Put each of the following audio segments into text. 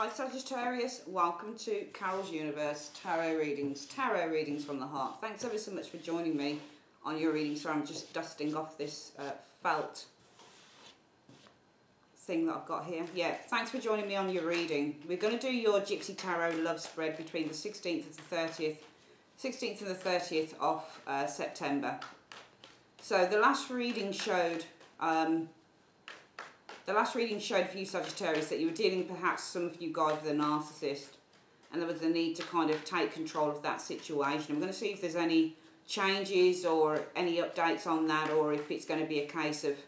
Hi Sagittarius, welcome to Carol's Universe Tarot Readings from the heart. Thanks ever so much for joining me on your reading. So I'm just dusting off this felt thing that I've got here. Yeah, thanks for joining me on your reading. We're going to do your Gypsy Tarot love spread between the 16th and the 30th of September. So the last reading showed for you Sagittarius that you were dealing, perhaps some of you guys, with a narcissist, and there was a need to kind of take control of that situation. I'm going to see if there's any changes or any updates on that, or if it's going to be a case of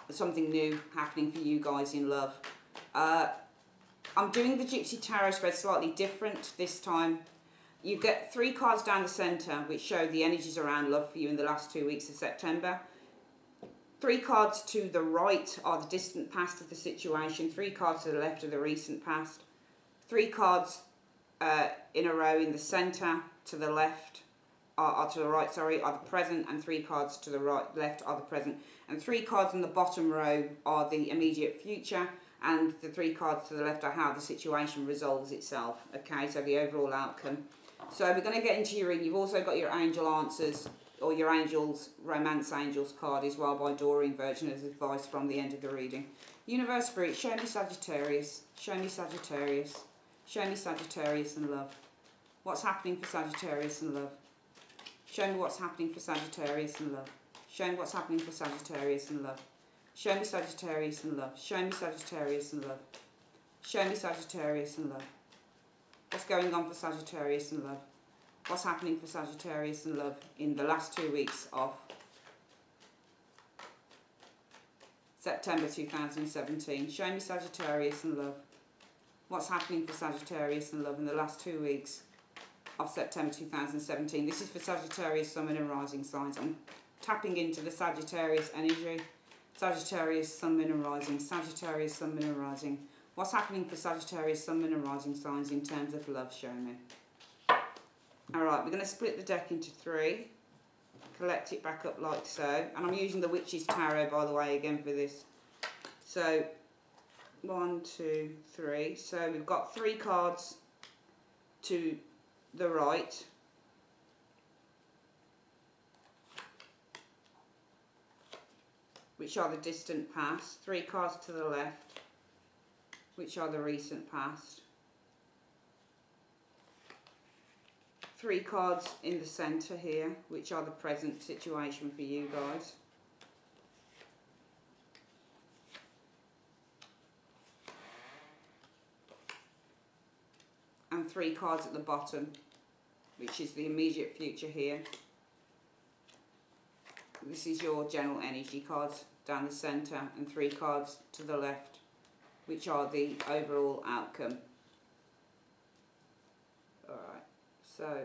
something new happening for you guys in love. I'm doing the Gypsy Tarot spread slightly different this time. You get 3 cards down the centre which show the energies around love for you in the last 2 weeks of September. 3 cards to the right are the distant past of the situation. 3 cards to the left are the recent past. 3 cards in a row in the centre to the left are to the right, sorry, are the present, and 3 cards to the left are the present. And 3 cards in the bottom row are the immediate future, and the 3 cards to the left are how the situation resolves itself. Okay, so the overall outcome. So we're going to get into your reading. You've also got your angel answers, or your angels, romance angels card as well by Doreen Virgin as advice from the end of the reading. Universe Spirit, show me Sagittarius, show me Sagittarius, show me Sagittarius and love. What's happening for Sagittarius and love? Show me what's happening for Sagittarius and love. Show me what's happening for Sagittarius and love. Show me Sagittarius and love. Show me Sagittarius and love. Show me Sagittarius and love. What's going on for Sagittarius and love? What's happening for Sagittarius and love in the last 2 weeks of September 2017? Show me Sagittarius and love. What's happening for Sagittarius and love in the last 2 weeks of September 2017? This is for Sagittarius, Sun, Moon and Rising signs. I'm tapping into the Sagittarius energy. Sagittarius, Sun, Moon and Rising. Sagittarius, Sun, Moon and Rising. What's happening for Sagittarius, Sun, Moon and Rising signs in terms of love? Show me. Alright, we're going to split the deck into 3. Collect it back up like so. And I'm using the Witch's Tarot, by the way, again for this. So, 1, 2, 3. So we've got 3 cards to the right. Which are the distant past. 3 cards to the left. Which are the recent past. 3 cards in the centre here, which are the present situation for you guys. And 3 cards at the bottom, which is the immediate future here. This is your general energy cards down the centre, and 3 cards to the left, which are the overall outcome. Alright. So,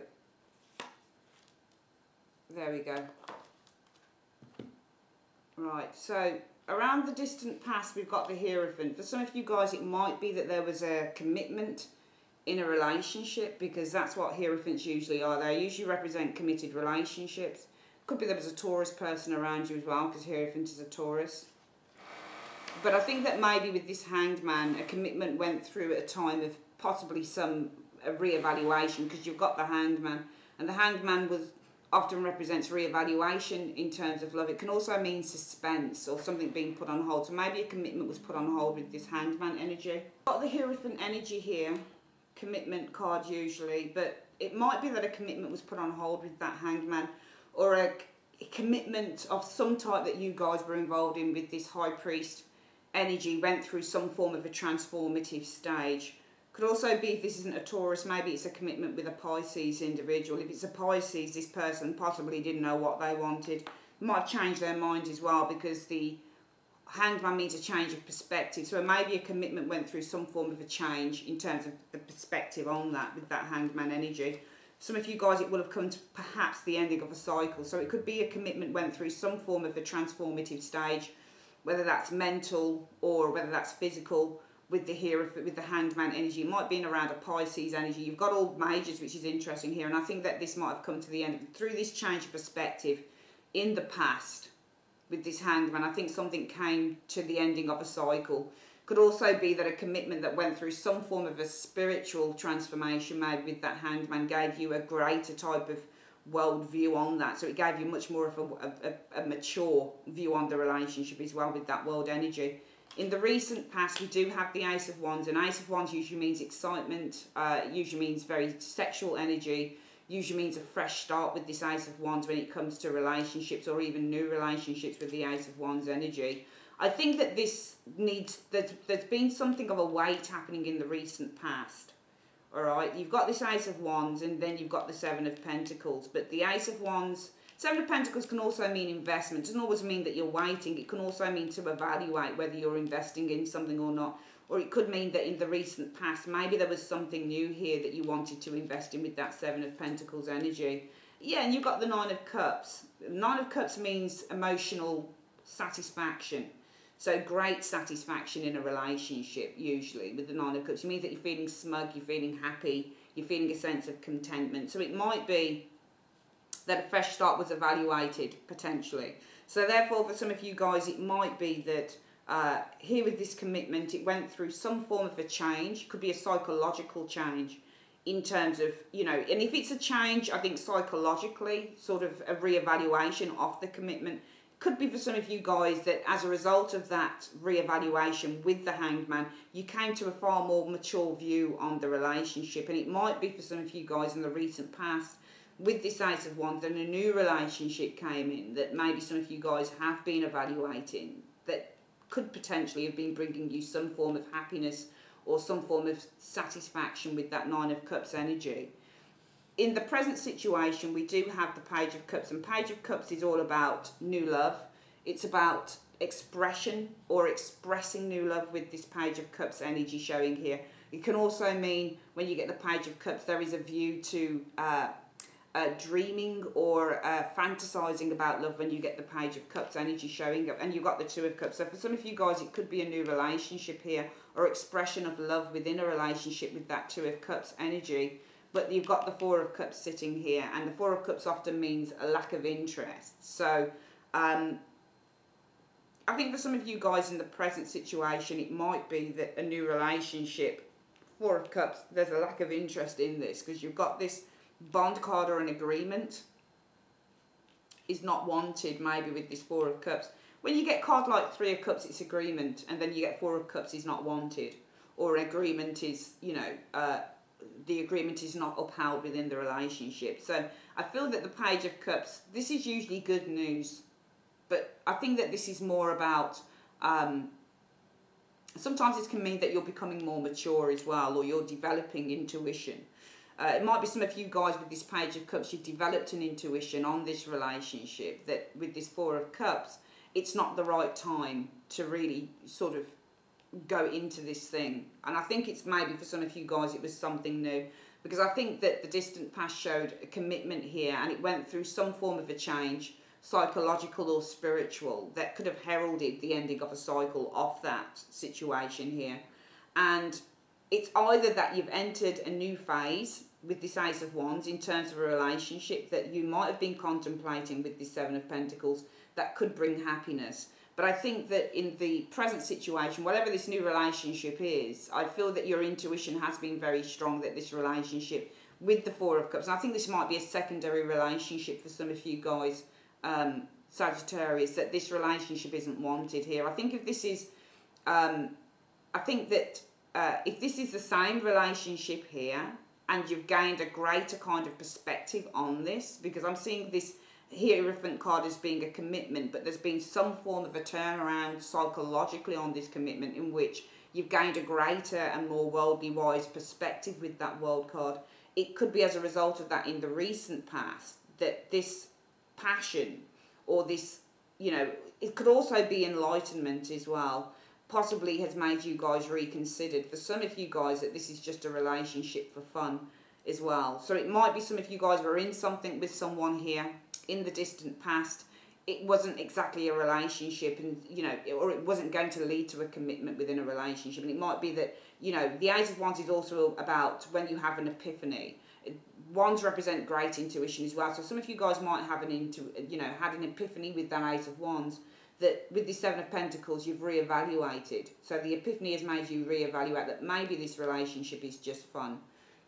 there we go. Right, so around the distant past we've got the Hierophant. For some of you guys it might be that there was a commitment in a relationship, because that's what Hierophants usually are. They usually represent committed relationships. Could be there was a Taurus person around you as well, because Hierophant is a Taurus. But I think that maybe with this Hanged Man, a commitment went through at a time of possibly a re-evaluation, because you've got the Hanged Man, and the Hanged Man often represents re-evaluation in terms of love. It can also mean suspense or something being put on hold. So maybe a commitment was put on hold with this Hanged Man energy. Got the Hierophant energy here, commitment card usually, but it might be that a commitment was put on hold with that Hanged Man, or a commitment of some type that you guys were involved in with this High Priest energy went through some form of a transformative stage. Could also be, if this isn't a Taurus, maybe it's a commitment with a Pisces individual. If it's a Pisces, this person possibly didn't know what they wanted. Might have changed their mind as well, because the Hanged Man means a change of perspective. So maybe a commitment went through some form of a change in terms of the perspective on that, with that Hanged Man energy. Some of you guys, it will have come to perhaps the ending of a cycle. So it could be a commitment went through some form of a transformative stage, whether that's mental or whether that's physical. With the Hierophant, with the Hanged Man energy, it might be in around a Pisces energy. You've got all majors, which is interesting here, and I think that this might have come to the end through this change of perspective in the past with this Hanged Man. I think something came to the ending of a cycle. Could also be that a commitment that went through some form of a spiritual transformation, maybe with that Hanged Man, gave you a greater type of world view on that. So it gave you much more of a mature view on the relationship as well with that world energy. In the recent past, we do have the Ace of Wands, and Ace of Wands usually means excitement, usually means very sexual energy, usually means a fresh start with this Ace of Wands when it comes to relationships or even new relationships with the Ace of Wands energy. I think that this needs, there's been something of a weight happening in the recent past. Alright, you've got this Ace of Wands and then you've got the Seven of Pentacles. But the Ace of Wands, Seven of Pentacles can also mean investment. It doesn't always mean that you're waiting. It can also mean to evaluate whether you're investing in something or not. Or it could mean that in the recent past, maybe there was something new here that you wanted to invest in with that Seven of Pentacles energy. Yeah, and you've got the Nine of Cups. Nine of Cups means emotional satisfaction. So great satisfaction in a relationship, usually, with the Nine of Cups. It means that you're feeling smug, you're feeling happy, you're feeling a sense of contentment. So it might be that a fresh start was evaluated, potentially. So therefore, for some of you guys, it might be that here with this commitment, it went through some form of a change. It could be a psychological change in terms of, you know, and if it's a change, I think psychologically, sort of a reevaluation of the commitment. Could be for some of you guys that as a result of that reevaluation with the Hanged Man, you came to a far more mature view on the relationship. And it might be for some of you guys in the recent past with this Ace of Wands, and a new relationship came in that maybe some of you guys have been evaluating that could potentially have been bringing you some form of happiness or some form of satisfaction with that Nine of Cups energy. In the present situation, we do have the Page of Cups, and Page of Cups is all about new love. It's about expression or expressing new love with this Page of Cups energy showing here. It can also mean when you get the Page of Cups, there is a view to dreaming or fantasizing about love when you get the Page of Cups energy showing up, and you've got the Two of Cups. So for some of you guys, it could be a new relationship here or expression of love within a relationship with that Two of Cups energy. But you've got the Four of Cups sitting here, and the Four of Cups often means a lack of interest. So I think for some of you guys in the present situation, it might be that a new relationship, Four of Cups, there's a lack of interest in this because you've got this bond card or an agreement is not wanted maybe with this Four of Cups. When you get card like Three of Cups, it's agreement, and then you get Four of Cups is not wanted, or agreement is, you know, the agreement is not upheld within the relationship. So I feel that the Page of Cups, this is usually good news, but I think that this is more about, sometimes this can mean that you're becoming more mature as well, or you're developing intuition. It might be some of you guys with this Page of Cups, you've developed an intuition on this relationship that with this Four of Cups, it's not the right time to really sort of go into this thing. And I think it's maybe for some of you guys it was something new, because I think that the distant past showed a commitment here, and it went through some form of a change, psychological or spiritual, that could have heralded the ending of a cycle of that situation here. And it's either that you've entered a new phase with this Ace of Wands in terms of a relationship that you might have been contemplating with this Seven of Pentacles that could bring happiness. But I think that in the present situation, whatever this new relationship is, I feel that your intuition has been very strong that this relationship with the Four of Cups, and I think this might be a secondary relationship for some of you guys, Sagittarius, that this relationship isn't wanted here. I think if this is, I think that if this is the same relationship here, and you've gained a greater kind of perspective on this, because I'm seeing this Hierophant card as being a commitment, but there's been some form of a turnaround psychologically on this commitment in which you've gained a greater and more worldly wise perspective with that World card. It could be as a result of that in the recent past that this passion or this, you know, it could also be enlightenment as well, possibly has made you guys reconsidered. For some of you guys that this is just a relationship for fun as well. So it might be some of you guys were in something with someone here in the distant past. It wasn't exactly a relationship, and you know, or it wasn't going to lead to a commitment within a relationship. And it might be that, you know, the Ace of Wands is also about when you have an epiphany. Wands represent great intuition as well. So some of you guys might have had an epiphany with that Ace of Wands. that with the Seven of Pentacles, you've reevaluated. So the epiphany has made you reevaluate that maybe this relationship is just fun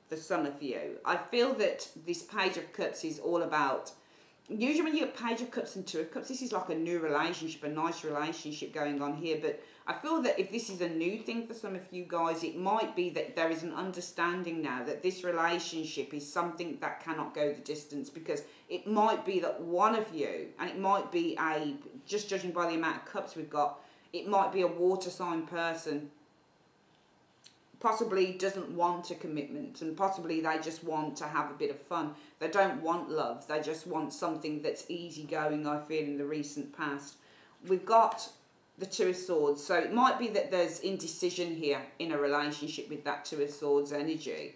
for some of you. I feel that this Page of Cups is all about, usually when you get Page of Cups and Two of Cups, this is like a new relationship, a nice relationship going on here. But I feel that if this is a new thing for some of you guys, it might be that there is an understanding now that this relationship is something that cannot go the distance, because it might be that one of you, and it might be a, just judging by the amount of cups we've got, it might be a water sign person, possibly doesn't want a commitment, and possibly they just want to have a bit of fun. They don't want love, they just want something that's easygoing, I feel, in the recent past. We've got the Two of Swords, so it might be that there's indecision here in a relationship with that Two of Swords energy.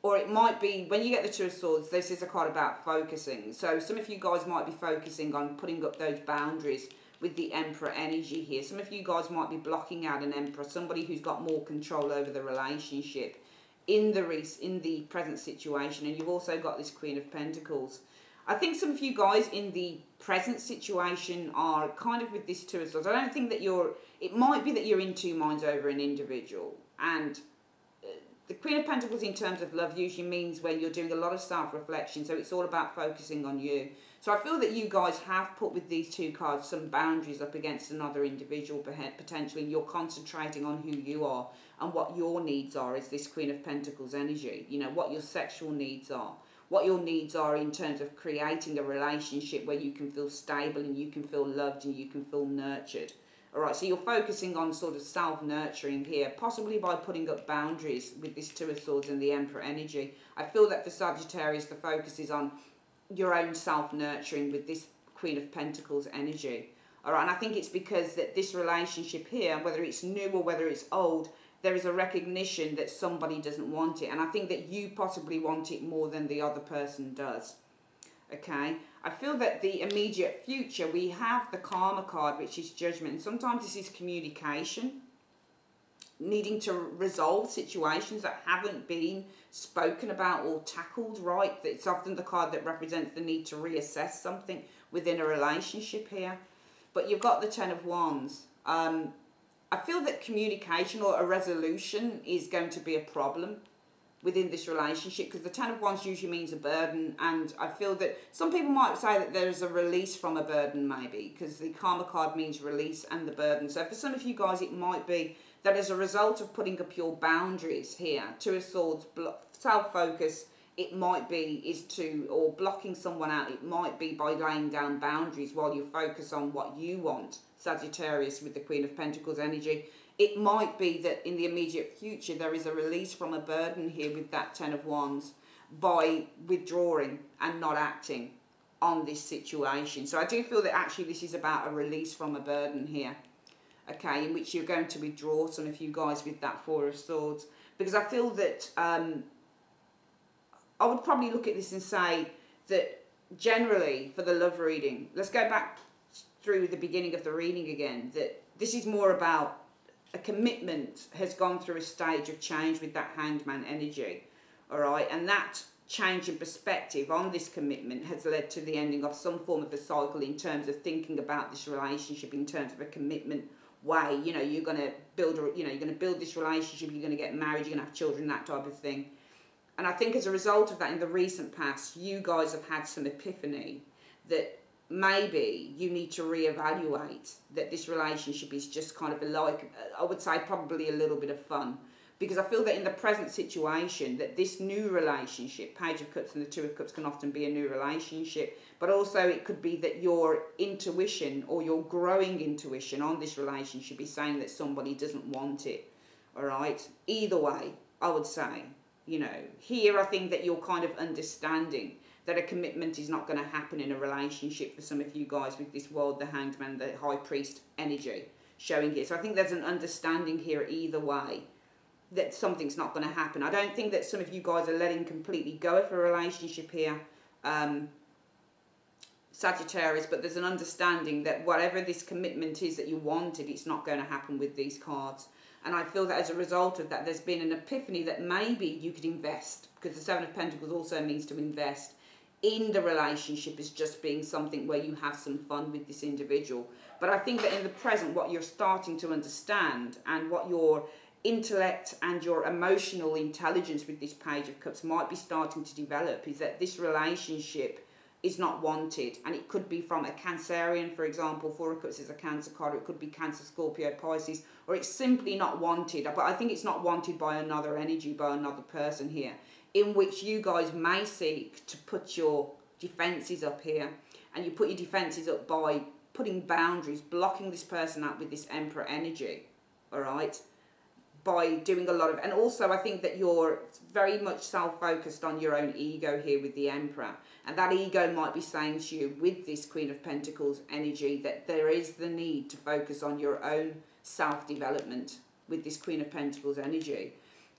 Or it might be, when you get the Two of Swords, this is a card about focusing. So some of you guys might be focusing on putting up those boundaries with the Emperor energy here. Some of you guys might be blocking out an Emperor, somebody who's got more control over the relationship in the present situation. And you've also got this Queen of Pentacles. I think some of you guys in the present situation are kind of with this Two of Swords. I don't think that it might be that you're in two minds over an individual. And the Queen of Pentacles in terms of love usually means when you're doing a lot of self-reflection. So it's all about focusing on you. So I feel that you guys have put with these two cards some boundaries up against another individual potentially. And you're concentrating on who you are and what your needs are as this Queen of Pentacles energy. You know, what your sexual needs are. What your needs are in terms of creating a relationship where you can feel stable and you can feel loved and you can feel nurtured. Alright, so you're focusing on sort of self-nurturing here, possibly by putting up boundaries with this Two of Swords and the Emperor energy. I feel that for Sagittarius, the focus is on your own self-nurturing with this Queen of Pentacles energy. Alright, and I think it's because that this relationship here, whether it's new or whether it's old, there is a recognition that somebody doesn't want it. And I think that you possibly want it more than the other person does. Okay? I feel that the immediate future, we have the Karma card, which is Judgment. And sometimes this is communication. Needing to resolve situations that haven't been spoken about or tackled right. It's often the card that represents the need to reassess something within a relationship here. But you've got the Ten of Wands. I feel that communication or a resolution is going to be a problem within this relationship, because the Ten of Wands usually means a burden, and I feel that some people might say that there's a release from a burden maybe, because the Karma card means release and the burden. So for some of you guys it might be that as a result of putting up your boundaries here, Two of Swords, self-focus, it might be or blocking someone out, it might be by laying down boundaries while you focus on what you want. Sagittarius with the Queen of Pentacles energy. It might be that in the immediate future there is a release from a burden here with that Ten of Wands by withdrawing and not acting on this situation. So I do feel that actually this is about a release from a burden here. Okay, in which you're going to withdraw, some of you guys, with that Four of Swords. Because I feel that I would probably look at this and say that generally for the love reading, let's go back through the beginning of the reading again, that this is more about a commitment has gone through a stage of change with that Hanged Man energy. All right, and that change in perspective on this commitment has led to the ending of some form of a cycle in terms of thinking about this relationship in terms of a commitment way. You know, you're going to build this relationship, you're going to get married, you're going to have children, that type of thing. And I think as a result of that, in the recent past, you guys have had some epiphany that maybe you need to reevaluate that this relationship is just kind of I would say probably a little bit of fun. Because I feel that in the present situation, that this new relationship, Page of Cups and the Two of Cups can often be a new relationship, but also it could be that your intuition or your growing intuition on this relationship is saying that somebody doesn't want it. All right? Either way, I would say, you know, here I think that you're kind of understanding that a commitment is not going to happen in a relationship for some of you guys with this World, the Hanged Man, the High Priest energy showing here. So I think there's an understanding here either way that something's not going to happen. I don't think that some of you guys are letting completely go of a relationship here, Sagittarius, but there's an understanding that whatever this commitment is that you wanted, it's not going to happen with these cards. And I feel that as a result of that, there's been an epiphany that maybe you could invest, because the Seven of Pentacles also means to invest in the relationship as just being something where you have some fun with this individual. But I think that in the present, what you're starting to understand and what your intellect and your emotional intelligence with this Page of Cups might be starting to develop is that this relationship is not wanted, and it could be from a Cancerian, for example. Four of Cups is a Cancer card, or it could be Cancer, Scorpio, Pisces, or it's simply not wanted. But I think it's not wanted by another energy, by another person here, in which you guys may seek to put your defences up here, and you put your defences up by putting boundaries, blocking this person out with this Emperor energy, all right? By doing a lot of, and also I think that you're very much self-focused on your own ego here with the Emperor, and that ego might be saying to you with this Queen of Pentacles energy that there is the need to focus on your own self-development with this Queen of Pentacles energy.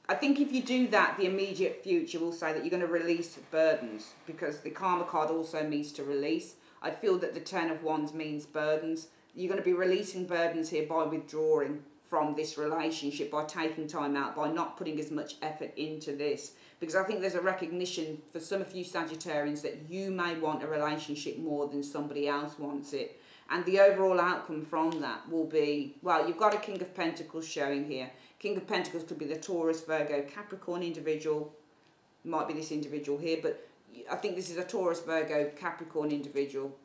I think if you do that, the immediate future will say that you're going to release burdens, because the Karma card also means to release. I feel that the Ten of Wands means burdens. You're going to be releasing burdens here by withdrawing from this relationship, by taking time out, by not putting as much effort into this. Because I think there's a recognition for some of you Sagittarians that you may want a relationship more than somebody else wants it. And the overall outcome from that will be, well, you've got a King of Pentacles showing here. King of Pentacles could be the Taurus, Virgo, Capricorn individual. Might be this individual here, but I think this is a Taurus, Virgo, Capricorn individual.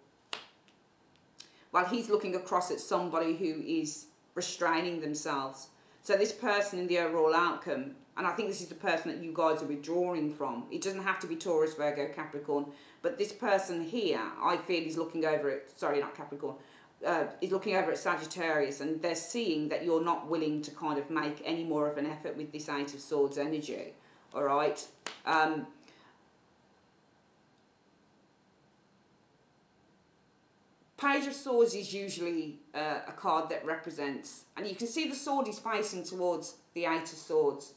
Well, he's looking across at somebody who is restraining themselves. So this person in the overall outcome, and I think this is the person that you guys are withdrawing from. It doesn't have to be Taurus, Virgo, Capricorn, but this person here, I feel is looking over at, sorry, not Capricorn, is looking over at Sagittarius, and they're seeing that you're not willing to kind of make any more of an effort with this Eight of Swords energy, all right? Page of Swords is usually a card that represents, and you can see the sword is facing towards the Eight of Swords.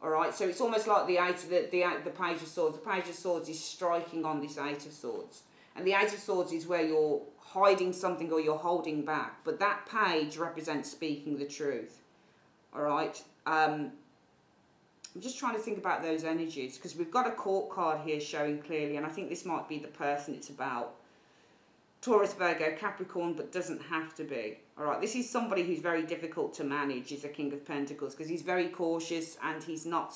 All right, so it's almost like the Page of Swords. The Page of Swords is striking on this Eight of Swords, and the Eight of Swords is where you're hiding something or you're holding back. But that page represents speaking the truth. All right. I'm just trying to think about those energies, because we've got a Court card here showing clearly, and I think this might be the person it's about. Taurus, Virgo, Capricorn, but doesn't have to be. All right, this is somebody who's very difficult to manage, is the King of Pentacles, because he's very cautious, and he's not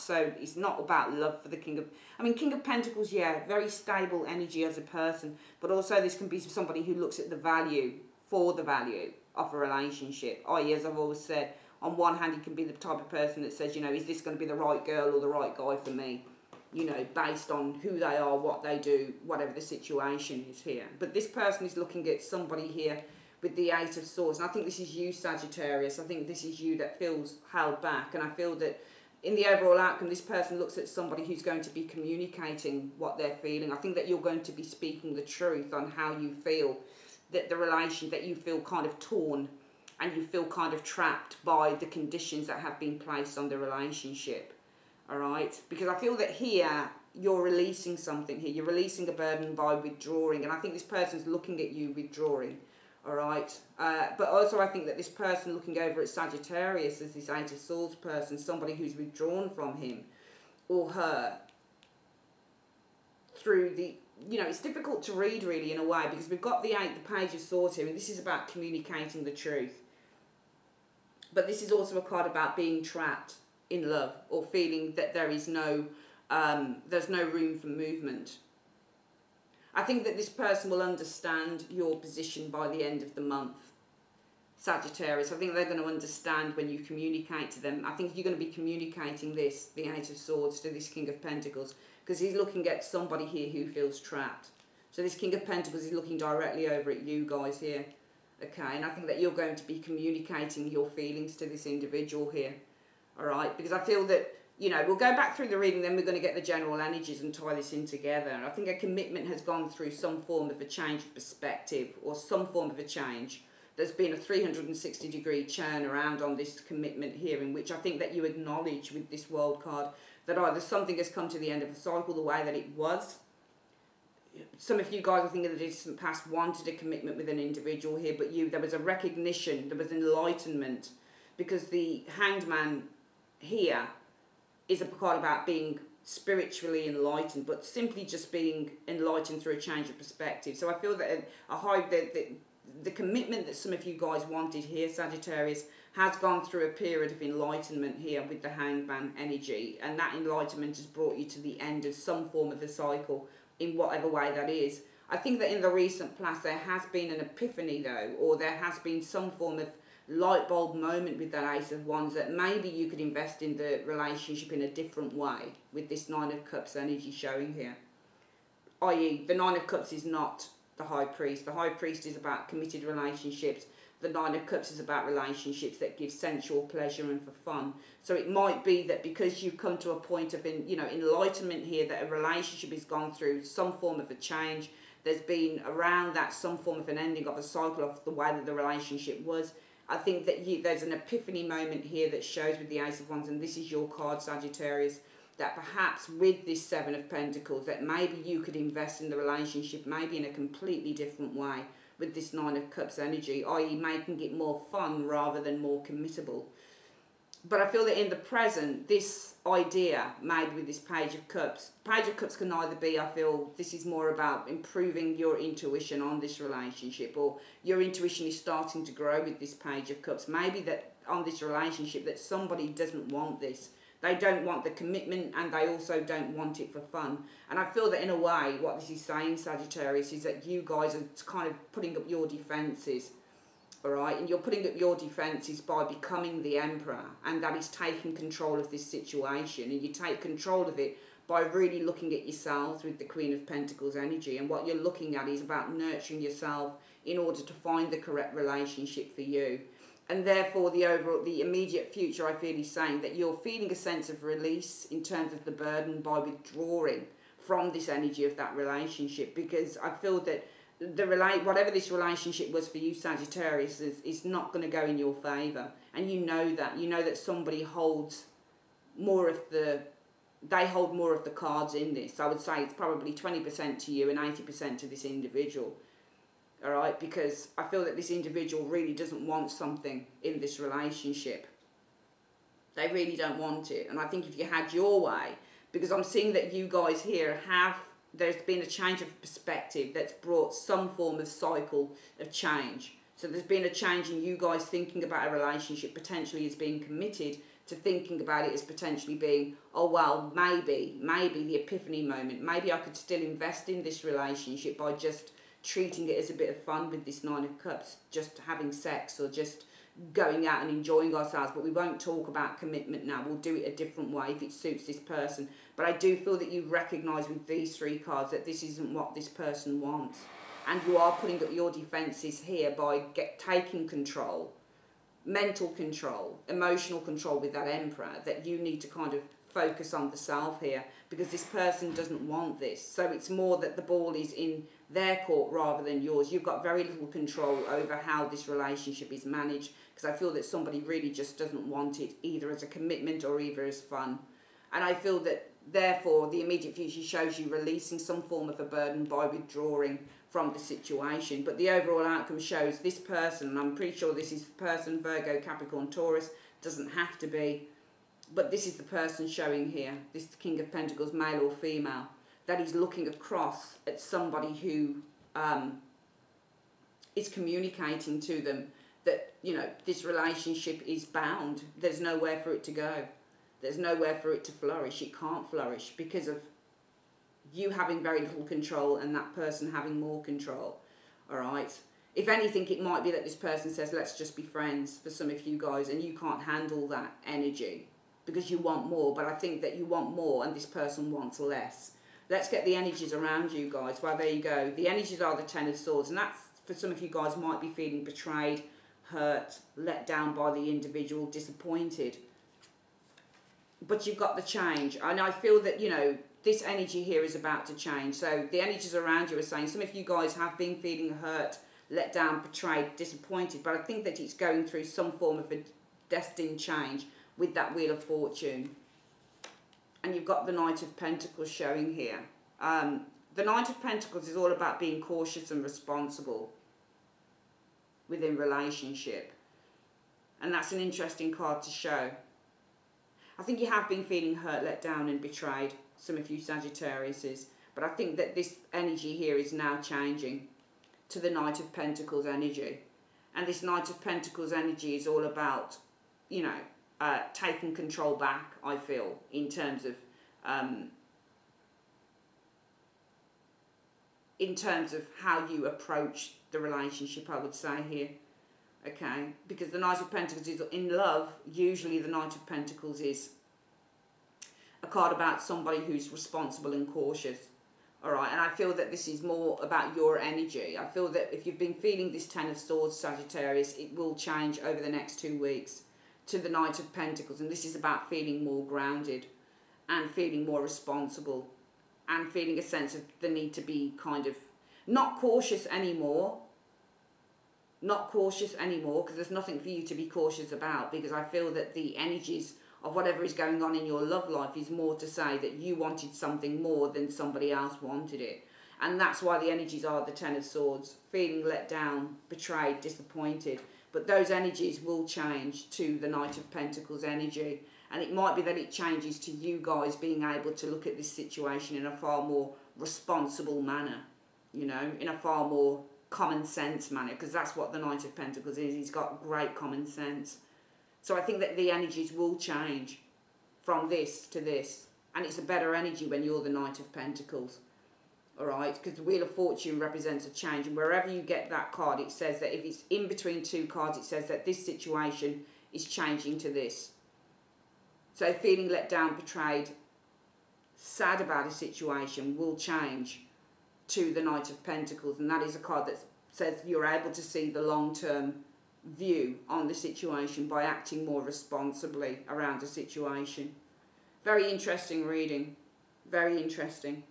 about love for the King of, I mean, King of Pentacles, yeah, very stable energy as a person, but also this can be somebody who looks at the value of a relationship. I.e., as I've always said, on one hand, he can be the type of person that says, you know, is this going to be the right girl or the right guy for me? You know, based on who they are, what they do, whatever the situation is here. But this person is looking at somebody here with the Eight of Swords. And I think this is you, Sagittarius. I think this is you that feels held back. And I feel that in the overall outcome, this person looks at somebody who's going to be communicating what they're feeling. I think that you're going to be speaking the truth on how you feel, that the relation, that you feel kind of torn and you feel kind of trapped by the conditions that have been placed on the relationship. All right, because I feel that here you're releasing something here. You're releasing a burden by withdrawing, and I think this person's looking at you withdrawing. All right, but also I think that this person looking over at Sagittarius as this Eight of Swords person, somebody who's withdrawn from him or her through the, you know, it's difficult to read really in a way, because we've got the Page of Swords here, and this is about communicating the truth. But this is also a card about being trapped in love, or feeling that there is there's no room for movement. I think that this person will understand your position by the end of the month, Sagittarius. I think they're going to understand when you communicate to them. I think you're going to be communicating this, the Eight of Swords, to this King of Pentacles, because he's looking at somebody here who feels trapped. So this King of Pentacles is looking directly over at you guys here, okay? And I think that you're going to be communicating your feelings to this individual here. All right, because I feel that, you know, we'll go back through the reading, then we're going to get the general energies and tie this in together. And I think a commitment has gone through some form of a change of perspective, or some form of a change. There's been a 360-degree turn around on this commitment here, in which I think that you acknowledge with this World card that either something has come to the end of a cycle the way that it was. Some of you guys, I think, in the distant past wanted a commitment with an individual here, but there was a recognition, there was enlightenment, because the Hanged Man here is a card about being spiritually enlightened, but simply just being enlightened through a change of perspective. So I feel that the commitment that some of you guys wanted here, Sagittarius, has gone through a period of enlightenment here with the Hangman energy, and that enlightenment has brought you to the end of some form of a cycle in whatever way that is. I think that in the recent past there has been an epiphany though, or there has been some form of light bulb moment with that Ace of Wands, that maybe you could invest in the relationship in a different way with this Nine of Cups energy showing here. I.e. the Nine of Cups is not the High Priest. The High Priest is about committed relationships. The Nine of Cups is about relationships that give sensual pleasure and for fun. So it might be that because you've come to a point of enlightenment here, that a relationship has gone through some form of a change. There's been around that some form of an ending of a cycle of the way that the relationship was. I think that there's an epiphany moment here that shows with the Ace of Wands, and this is your card, Sagittarius, that perhaps with this Seven of Pentacles, that maybe you could invest in the relationship maybe in a completely different way with this Nine of Cups energy, i.e. making it more fun rather than more committable. But I feel that in the present, this idea made with this Page of Cups can either be, I feel, this is more about improving your intuition on this relationship, or your intuition is starting to grow with this Page of Cups. Maybe that on this relationship that somebody doesn't want this. They don't want the commitment, and they also don't want it for fun. And I feel that in a way, what this is saying, Sagittarius, is that you guys are kind of putting up your defences, all right? And you're putting up your defences by becoming the Emperor, and that is taking control of this situation. And you take control of it by really looking at yourselves with the Queen of Pentacles energy. And what you're looking at is about nurturing yourself in order to find the correct relationship for you. And therefore, the immediate future, I feel, is saying that you're feeling a sense of release in terms of the burden by withdrawing from this energy of that relationship. Because I feel that whatever this relationship was for you, Sagittarius, is not going to go in your favour. And you know that. You know that somebody holds more of they hold more of the cards in this. I would say it's probably 20% to you and 80% to this individual. All right, because I feel that this individual really doesn't want something in this relationship. They really don't want it. And I think if you had your way, because I'm seeing that you guys here there's been a change of perspective that's brought some form of cycle of change. So there's been a change in you guys thinking about a relationship potentially as being committed, to thinking about it as potentially being, oh, well, maybe the epiphany moment. Maybe I could still invest in this relationship by just treating it as a bit of fun with this Nine of Cups, just having sex or just going out and enjoying ourselves. But we won't talk about commitment now. We'll do it a different way if it suits this person. But I do feel that you recognise with these three cards that this isn't what this person wants. And you are putting up your defences here by taking control, mental control, emotional control with that Emperor, that you need to kind of focus on the self here, because this person doesn't want this. So it's more that the ball is in their court rather than yours. You've got very little control over how this relationship is managed, because I feel that somebody really just doesn't want it either as a commitment or either as fun. And I feel that therefore the immediate future shows you releasing some form of a burden by withdrawing from the situation. But the overall outcome shows this person, and I'm pretty sure this is the person, Virgo, Capricorn, Taurus, doesn't have to be, but this is the person showing here, this King of Pentacles, male or female, that is looking across at somebody who is communicating to them that, you know, this relationship is bound. There's nowhere for it to go. There's nowhere for it to flourish. It can't flourish because of you having very little control and that person having more control. All right. If anything, it might be that this person says, let's just be friends for some of you guys, and you can't handle that energy because you want more. But I think that you want more and this person wants less. Let's get the energies around you guys. Well, there you go. The energies are the Ten of Swords, and that's, for some of you guys, might be feeling betrayed, hurt, let down by the individual, disappointed. But you've got the change. And I feel that, you know, this energy here is about to change. So the energies around you are saying some of you guys have been feeling hurt, let down, betrayed, disappointed. But I think that it's going through some form of a destined change with that Wheel of Fortune. And you've got the Knight of Pentacles showing here. The Knight of Pentacles is all about being cautious and responsible within relationship. And that's an interesting card to show. I think you have been feeling hurt, let down and betrayed. some of you Sagittariuses. But I think that this energy here is now changing to the Knight of Pentacles energy. And this Knight of Pentacles energy is all about, you know, taking control back, I feel, in terms of how you approach the relationship, I would say here. Okay, because the Knight of Pentacles is in love. Usually the Knight of Pentacles is a card about somebody who's responsible and cautious. All right, and I feel that this is more about your energy. I feel that if you've been feeling this Ten of Swords, Sagittarius, it will change over the next 2 weeks to the Knight of Pentacles. And this is about feeling more grounded and feeling more responsible and feeling a sense of the need to be kind of not cautious anymore. Not cautious anymore, because there's nothing for you to be cautious about, because I feel that the energies of whatever is going on in your love life is more to say that you wanted something more than somebody else wanted it. And that's why the energies are the Ten of Swords, feeling let down, betrayed, disappointed. But those energies will change to the Knight of Pentacles energy. And it might be that it changes to you guys being able to look at this situation in a far more responsible manner, you know, in a far more common sense manner, because that's what the Knight of Pentacles is. He's got great common sense. So I think that the energies will change from this to this. And it's a better energy when you're the Knight of Pentacles. Alright? Because the Wheel of Fortune represents a change. And wherever you get that card, it says that if it's in between two cards, it says that this situation is changing to this. So feeling let down, betrayed, sad about a situation will change to the Knight of Pentacles. And that is a card that says you're able to see the long-term view on the situation by acting more responsibly around a situation. Very interesting reading. Very interesting.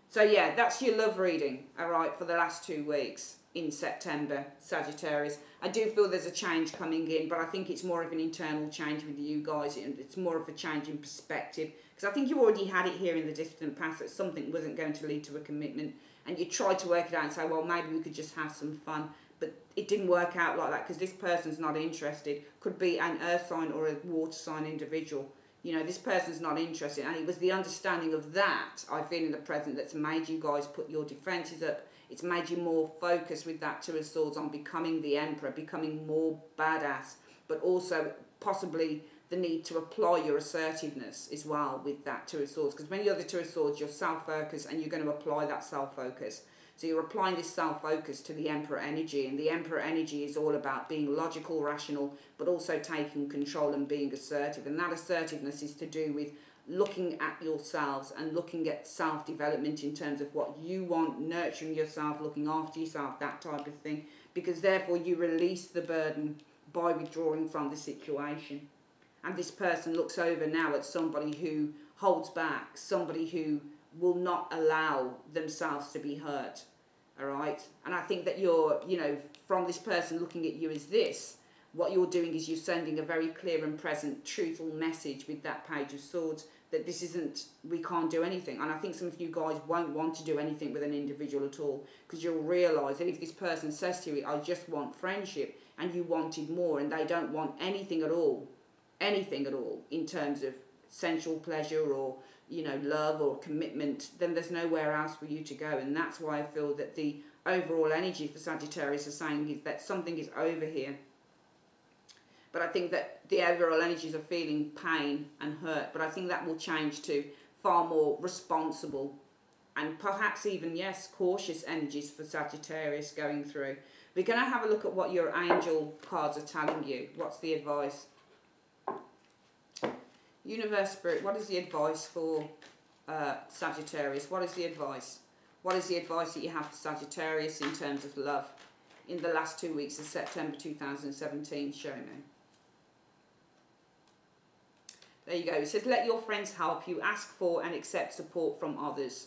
So yeah, that's your love reading, all right, for the last 2 weeks in September, Sagittarius. I do feel there's a change coming in, but I think it's more of an internal change with you guys. It's more of a change in perspective, because I think you already had it here in the distant past that something wasn't going to lead to a commitment, and you tried to work it out and say, well, maybe we could just have some fun. But it didn't work out like that, because this person's not interested. Could be an earth sign or a water sign individual. You know, this person's not interested. And it was the understanding of that, I feel, in the present that's made you guys put your defences up. It's made you more focused with that Two of Swords on becoming the Emperor, becoming more badass. But also possibly the need to apply your assertiveness as well with that Two of Swords. Because when you're the Two of Swords, you're self-focused and you're going to apply that self-focus. So you're applying this self-focus to the Emperor energy, and the Emperor energy is all about being logical, rational, but also taking control and being assertive. And that assertiveness is to do with looking at yourselves and looking at self-development in terms of what you want, nurturing yourself, looking after yourself, that type of thing. Because therefore you release the burden by withdrawing from the situation. And this person looks over now at somebody who holds back, somebody who will not allow themselves to be hurt, all right? And I think that you're, you know, from this person looking at you as this, what you're doing is you're sending a very clear and present, truthful message with that Page of Swords, that this isn't, we can't do anything. And I think some of you guys won't want to do anything with an individual at all, because you'll realise that if this person says to you, I just want friendship, and you wanted more, and they don't want anything at all in terms of sensual pleasure or, you know, love or commitment, then there's nowhere else for you to go. And that's why I feel that the overall energy for Sagittarius is saying is that something is over here. But I think that the overall energies are feeling pain and hurt, but I think that will change to far more responsible and perhaps even, yes, cautious energies for Sagittarius going through. We're going to have a look at what your angel cards are telling you. What's the advice? Universe, Spirit, what is the advice for Sagittarius? What is the advice? What is the advice that you have for Sagittarius in terms of love in the last 2 weeks of September 2017? Show me. There you go. It says, let your friends help you. Ask for and accept support from others.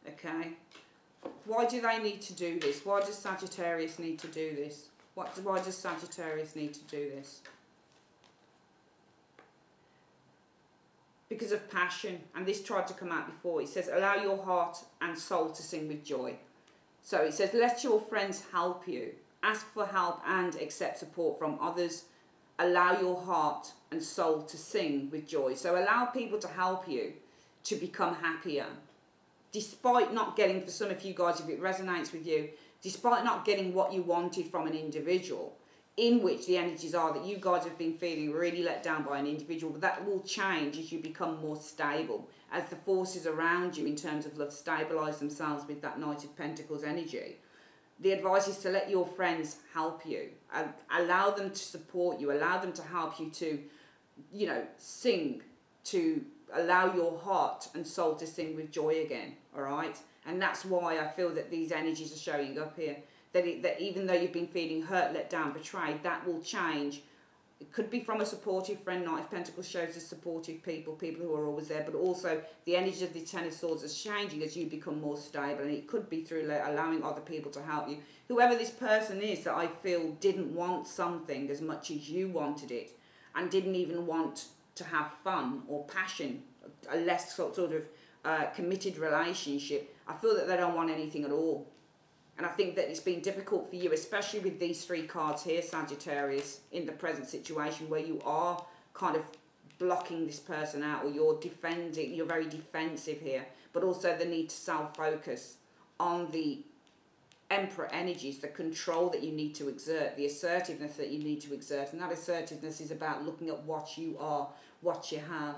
Okay. Why do they need to do this? Why does Sagittarius need to do this? Why does Sagittarius need to do this? Because of passion, and this tried to come out before. It says, allow your heart and soul to sing with joy. So it says, let your friends help you. Ask for help and accept support from others. Allow your heart and soul to sing with joy. So allow people to help you to become happier. Despite not getting, for some of you guys, if it resonates with you, despite not getting what you wanted from an individual, in which the energies are that you guys have been feeling really let down by an individual, but that will change as you become more stable, as the forces around you in terms of love stabilise themselves with that Knight of Pentacles energy. The advice is to let your friends help you, and allow them to support you, allow them to help you to, you know, sing, to allow your heart and soul to sing with joy again, all right? And that's why I feel that these energies are showing up here. That even though you've been feeling hurt, let down, betrayed, that will change. It could be from a supportive friend. Knight of Pentacles shows us supportive people who are always there, but also the energy of the Ten of Swords is changing as you become more stable, and it could be through allowing other people to help you. Whoever this person is that I feel didn't want something as much as you wanted it, and didn't even want to have fun or passion, a less sort of committed relationship, I feel that they don't want anything at all. And I think that it's been difficult for you, especially with these three cards here, Sagittarius, in the present situation where you are kind of blocking this person out, or you're defending, you're very defensive here, but also the need to self-focus on the Emperor energies, the control that you need to exert, the assertiveness that you need to exert. And that assertiveness is about looking at what you are, what you have,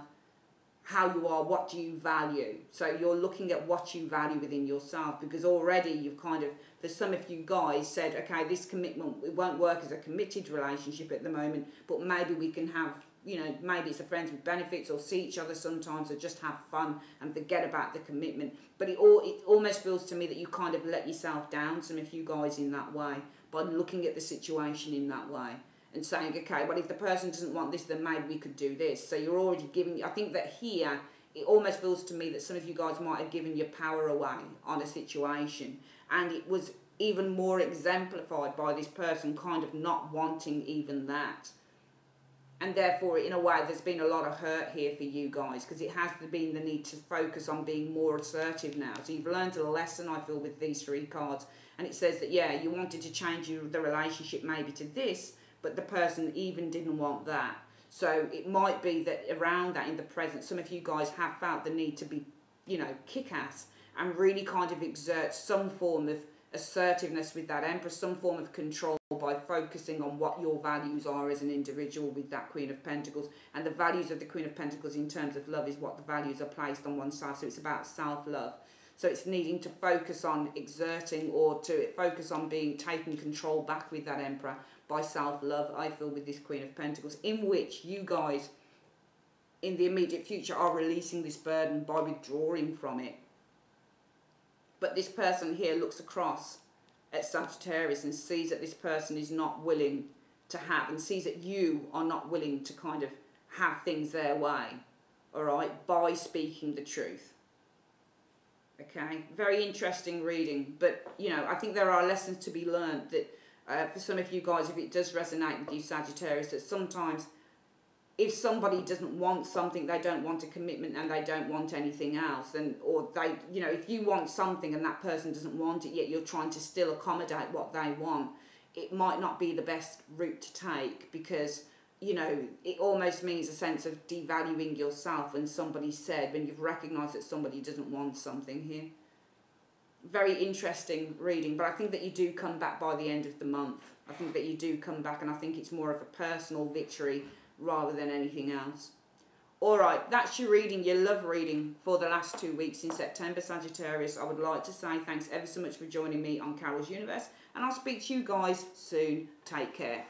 how you are, what do you value. So you're looking at what you value within yourself, because already you've kind of, for some of you guys, said, okay, this commitment, it won't work as a committed relationship at the moment, but maybe we can have, you know, maybe it's a friends with benefits, or see each other sometimes, or just have fun and forget about the commitment. But it almost feels to me that you kind of let yourself down, some of you guys, in that way, by looking at the situation in that way. And saying, okay, well, if the person doesn't want this, then maybe we could do this. So you're already giving, I think that here, it almost feels to me that some of you guys might have given your power away on a situation. And it was even more exemplified by this person kind of not wanting even that. And therefore, in a way, there's been a lot of hurt here for you guys, because it has been the need to focus on being more assertive now. So you've learned a lesson, I feel, with these three cards. And it says that, yeah, you wanted to change the relationship maybe to this, but the person even didn't want that. So it might be that around that in the present, some of you guys have felt the need to be, you know, kick-ass and really kind of exert some form of assertiveness with that Empress, some form of control by focusing on what your values are as an individual with that Queen of Pentacles. And the values of the Queen of Pentacles in terms of love is what the values are placed on one side. So it's about self-love. So it's needing to focus on exerting, or to focus on taking control back with that Emperor by self-love, I feel, with this Queen of Pentacles, in which you guys in the immediate future are releasing this burden by withdrawing from it. But this person here looks across at Sagittarius and sees that this person is not willing to have, and sees that you are not willing to kind of have things their way, all right, by speaking the truth. Okay, very interesting reading, but, you know, I think there are lessons to be learned that for some of you guys, if it does resonate with you, Sagittarius, that sometimes if somebody doesn't want something, they don't want a commitment and they don't want anything else, then, or they, you know, if you want something and that person doesn't want it, yet you're trying to still accommodate what they want, it might not be the best route to take, because, you know, it almost means a sense of devaluing yourself when you've recognised that somebody doesn't want something here. Very interesting reading, but I think that you do come back by the end of the month. I think that you do come back, and I think it's more of a personal victory rather than anything else. Alright, that's your reading, your love reading for the last 2 weeks in September, Sagittarius. I would like to say thanks ever so much for joining me on Carol's Universe, and I'll speak to you guys soon. Take care.